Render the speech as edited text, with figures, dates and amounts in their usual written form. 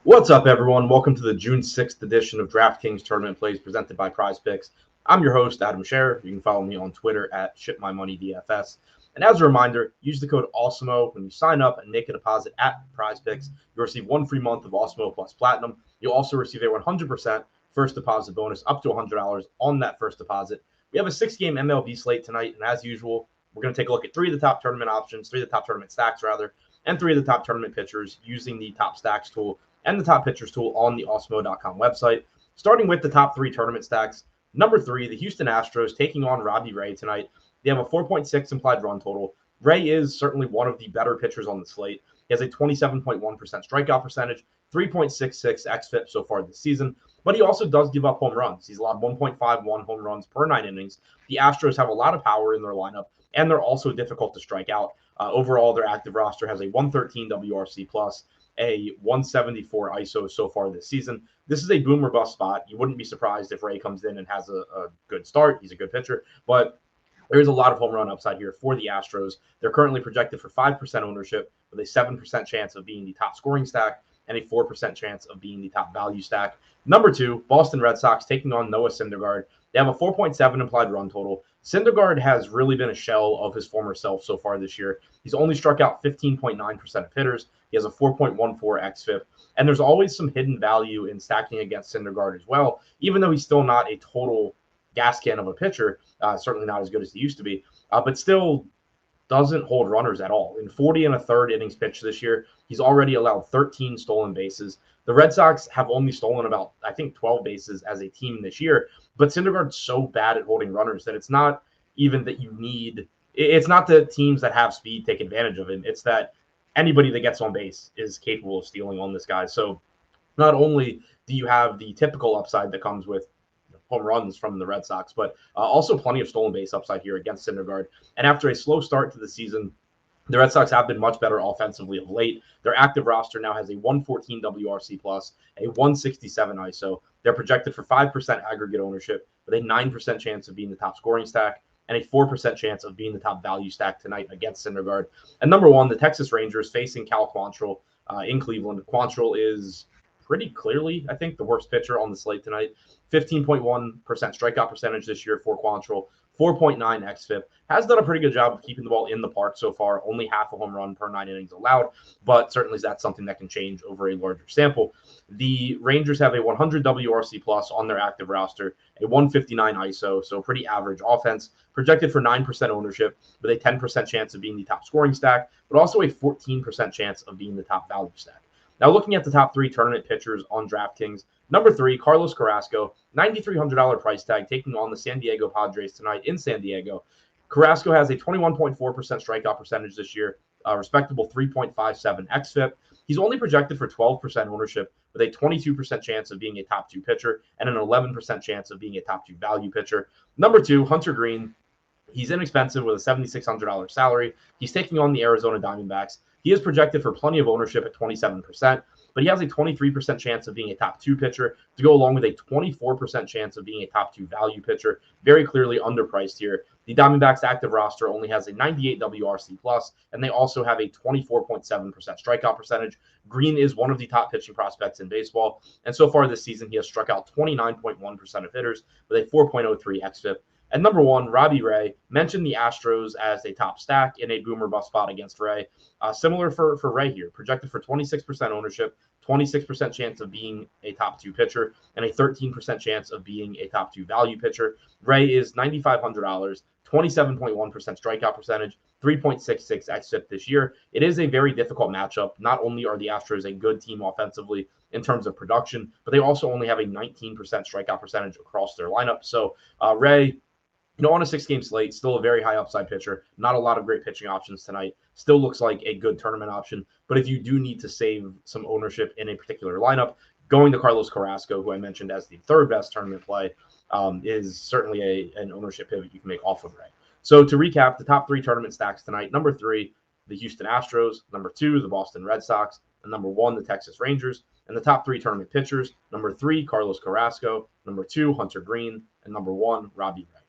What's up, everyone? Welcome to the June 6th edition of DraftKings Tournament Plays presented by PrizePicks. I'm your host, Adam Scherer. You can follow me on Twitter at ShipMyMoneyDFS. And as a reminder, use the code Awesemo when you sign up and make a deposit at PrizePicks. You'll receive one free month of Awesemo Plus Platinum. You'll also receive a 100% first deposit bonus up to $100 on that first deposit. We have a 6-game MLB slate tonight, and as usual, we're going to take a look at 3 of the top tournament options, 3 of the top tournament stacks, and 3 of the top tournament pitchers using the top stacks tool and the top pitchers tool on the Awesemo.com website. Starting with the top 3 tournament stacks. Number 3, the Houston Astros taking on Robbie Ray tonight. They have a 4.6 implied run total. Ray is certainly one of the better pitchers on the slate. He has a 27.1% strikeout percentage, 3.66 xFIP so far this season, but he also does give up home runs. He's allowed 1.51 home runs per 9 innings. The Astros have a lot of power in their lineup, and they're also difficult to strike out. Overall, their active roster has a 113 WRC+, a 174 ISO so far this season. This is a boom or bust spot. You wouldn't be surprised if Ray comes in and has a good start. He's a good pitcher, but there's a lot of home run upside here for the Astros. They're currently projected for 5% ownership with a 7% chance of being the top scoring stack and a 4% chance of being the top value stack. Number 2, Boston Red Sox taking on Noah Syndergaard. They have a 4.7 implied run total. Syndergaard has really been a shell of his former self so far this year. He's only struck out 15.9% of hitters. He has a 4.14 xFIP. And there's always some hidden value in stacking against Syndergaard as well, even though he's still not a total gas can of a pitcher, certainly not as good as he used to be, but still doesn't hold runners at all. In 40 1/3 innings pitched this year, he's already allowed 13 stolen bases. The Red Sox have only stolen about, 12 bases as a team this year, but Syndergaard's so bad at holding runners that it's not even that you need – it's not that teams that have speed take advantage of him. It's that anybody that gets on base is capable of stealing on this guy. So not only do you have the typical upside that comes with home runs from the Red Sox, but also plenty of stolen base upside here against Syndergaard. And after a slow start to the season, the Red Sox have been much better offensively of late. Their active roster now has a 114 WRC+, a 167 ISO. They're projected for 5% aggregate ownership with a 9% chance of being the top scoring stack and a 4% chance of being the top value stack tonight against Syndergaard. And number 1, the Texas Rangers facing Cal Quantrill in Cleveland. Quantrill is pretty clearly, I think, the worst pitcher on the slate tonight. 15.1% strikeout percentage this year for Quantrill, 4.9 xFIP. Has done a pretty good job of keeping the ball in the park so far. Only half a home run per 9 innings allowed, but certainly that's something that can change over a larger sample. The Rangers have a 100 WRC+ on their active roster, a 159 ISO, so pretty average offense, projected for 9% ownership with a 10% chance of being the top scoring stack, but also a 14% chance of being the top value stack. Now, looking at the top 3 tournament pitchers on DraftKings, number 3, Carlos Carrasco, $9,300 price tag, taking on the San Diego Padres tonight in San Diego. Carrasco has a 21.4% strikeout percentage this year, a respectable 3.57 xFIP. He's only projected for 12% ownership with a 22% chance of being a top 2 pitcher and an 11% chance of being a top 2 value pitcher. Number 2, Hunter Green. He's inexpensive with a $7,600 salary. He's taking on the Arizona Diamondbacks. He is projected for plenty of ownership at 27%, but he has a 23% chance of being a top 2 pitcher to go along with a 24% chance of being a top 2 value pitcher. Very clearly underpriced here. The Diamondbacks active roster only has a 98 WRC+, and they also have a 24.7% strikeout percentage. Green is one of the top pitching prospects in baseball, and so far this season, he has struck out 29.1% of hitters with a 4.03 xFIP. And number 1, Robbie Ray. Mentioned the Astros as a top stack in a boomer bust spot against Ray. Similar for Ray here. Projected for 26% ownership, 26% chance of being a top 2 pitcher, and a 13% chance of being a top 2 value pitcher. Ray is $9,500, 27.1% strikeout percentage, 3.66 xFIP this year. It is a very difficult matchup. Not only are the Astros a good team offensively in terms of production, but they also only have a 19% strikeout percentage across their lineup. So Ray, on a 6-game slate, still a very high upside pitcher. Not a lot of great pitching options tonight. Still looks like a good tournament option. But if you do need to save some ownership in a particular lineup, going to Carlos Carrasco, who I mentioned as the 3rd best tournament play, is certainly an ownership pivot you can make off of Ray. So to recap, the top 3 tournament stacks tonight: number 3, the Houston Astros; number 2, the Boston Red Sox; and number 1, the Texas Rangers. And the top 3 tournament pitchers: number 3, Carlos Carrasco; number 2, Hunter Green; and number 1, Robbie Ray.